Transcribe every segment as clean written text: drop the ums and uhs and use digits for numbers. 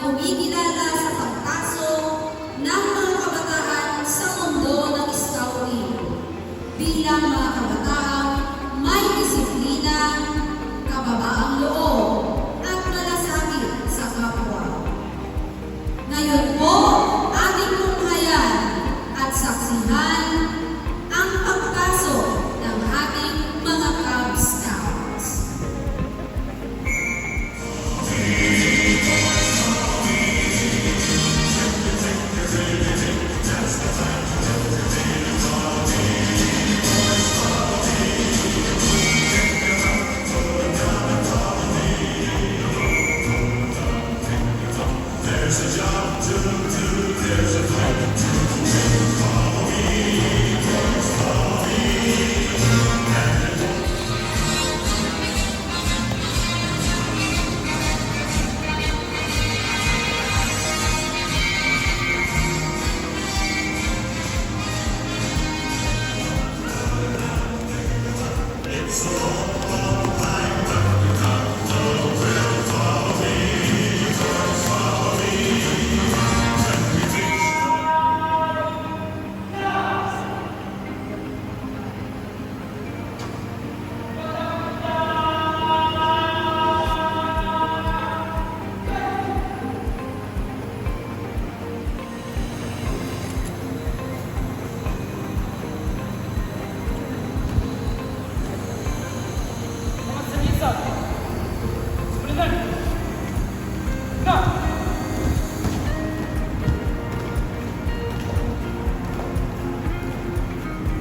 kumikilala sa pagpasok ng mga kabataan sa mundo ng Scouting bilang mga kabataang may disiplina, kababaang loob at malasakit sa kapwa. Ngayon po, ating tunghayan at saksihan ang pagpasok ng ating mga Cub Scouts.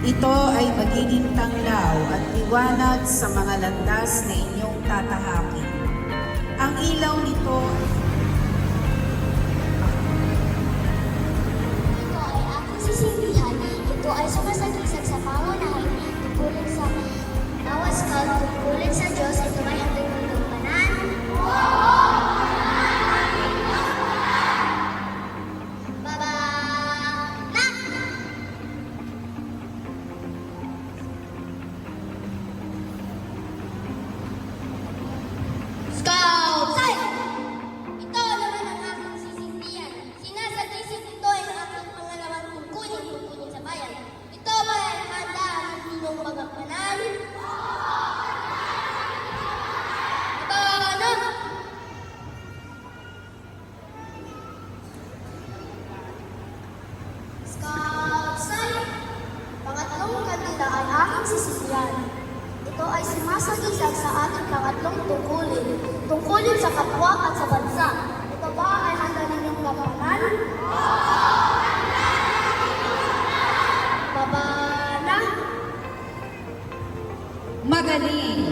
Ito ay magiging tanglaw at liwanag sa mga landas na inyong tatahakin. Ang ilaw nito Ito ay aking sisindihan. Ito ay sumasagisag sa pangunahin. Tungkulin sa bawat scout, tungkulin sa Diyos. Ito ay aking pagkampanan. Baba na! Scout! Side! Ito naman ang aking sisindihan. Sinasagisag ito ay ang aking pangalawang tungkulin sa bayan. Ito ba ay handa ang ninong magagpanan? Ano? Scout side! Pangatlong kandila ay aking sisindihan. Ito ay sumasagisag sa ating pangatlong tungkulin. Tungkulin sa kapwa at sa bansa. Ito ba ay handa ninyong labanan? Baba na! Magaling!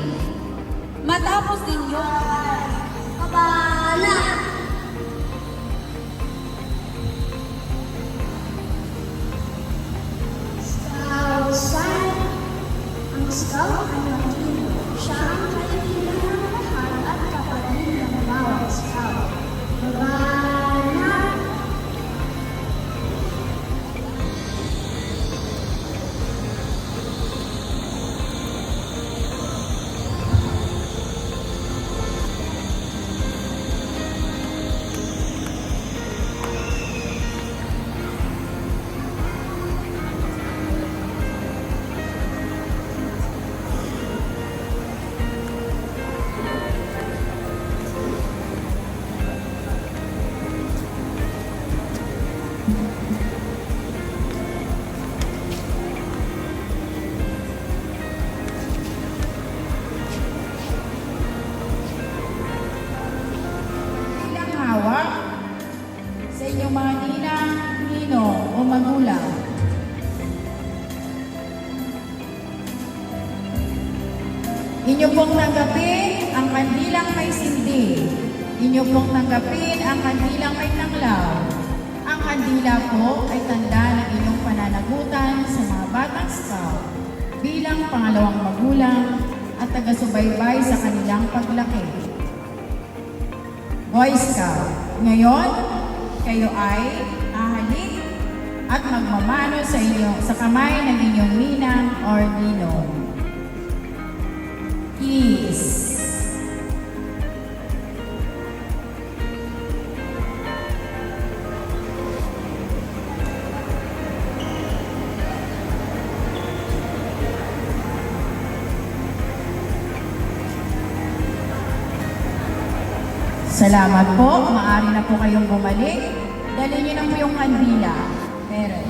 Matapos ninyo Baba na! Scout side! Ang scout ay matino. Siya ang kaibigan ng lahat at kapatid ng bawat scout. Baba na! bilang hawak sa inyong mga ninang, ninong o magulang. Inyo pong tanggapin ang kandilang may sindi. Inyo pong tanggapin ang kandilang may tanglaw. Ang kandila po ay tanda ng inyong pananagutan sa mga batang scout bilang pangalawang magulang at taga-subaybay sa kanilang paglaki. Boy Scout, ngayon, kayo ay ahalik at magmamano sa kamay ng inyong ninang or ninong. Kiss. Salamat po. Maaari na po kayong bumalik. Dali niyo na po yung kandila. Pero,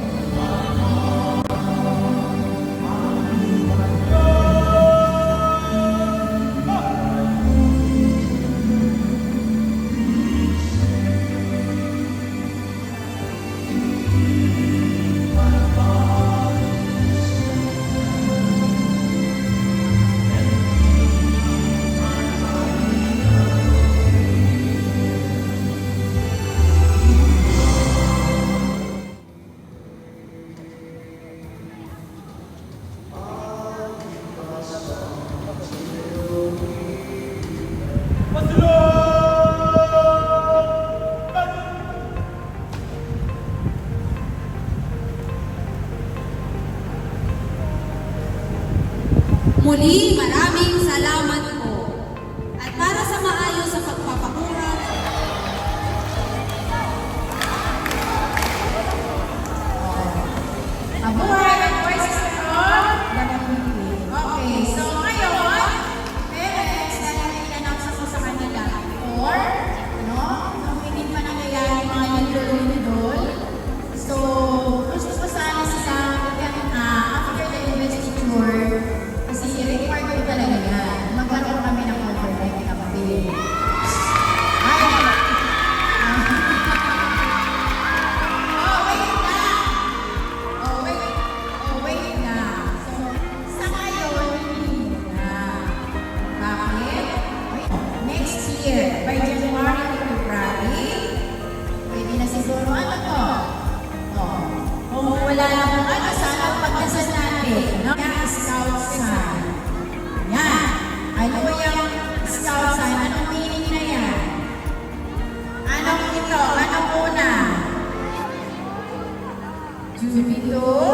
Muli, maraming salamat po. At para sa maayos sa pagpapakura, mabuhay ang voices of the Philippines. Okay, so ngayon, parents, dahil na-announce ako sa kanila before, no? Nung hindi pa nangyayari yung mga lindol-lindol. So, gusto ko sana sila, after the investiture, kasi required ko talaga yan. Magkaroon kami ng overnight campaign. Ay! Wait na. So, sa ngayon, hindi na. Bakit? Next year, by January to February, pwede na siguro ano to? Kung wala na kung ano, sana pagkasal natin, no? Yung scout sign. Yan. Ano yung scout sign? Anong meaning na yan? Anong ito? Anong una? Jupiter.